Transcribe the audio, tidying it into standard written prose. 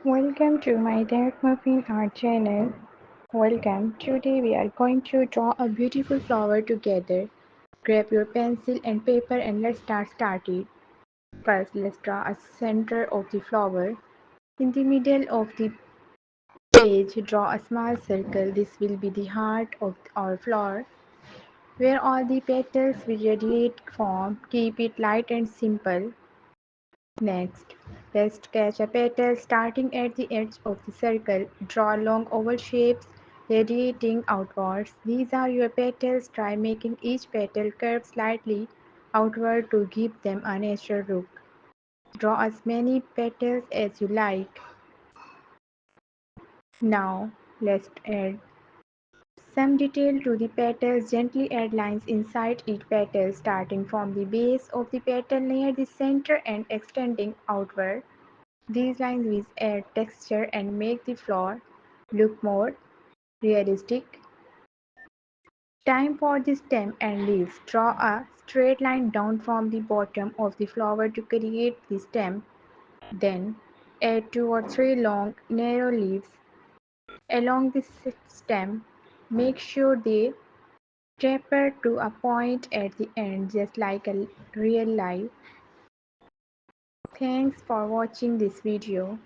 Welcome to my ThatMuffinART channel. Welcome. Today we are going to draw a beautiful flower together. Grab your pencil and paper and let's started. First, let's draw a center of the flower. In the middle of the page, draw a small circle. This will be the heart of our flower, where all the petals will radiate from. Keep it light and simple. Next, let's sketch a petal starting at the edge of the circle. Draw long oval shapes radiating outwards. These are your petals. Try making each petal curve slightly outward to give them a natural look. Draw as many petals as you like. Now, let's add some detail to the petals. Gently add lines inside each petal, starting from the base of the petal near the center and extending outward. These lines will add texture and make the flower look more realistic. Time for the stem and leaves. Draw a straight line down from the bottom of the flower to create the stem. Then add 2 or 3 long, narrow leaves along the stem. Make sure they taper to a point at the end, just like a real life. Thanks for watching this video.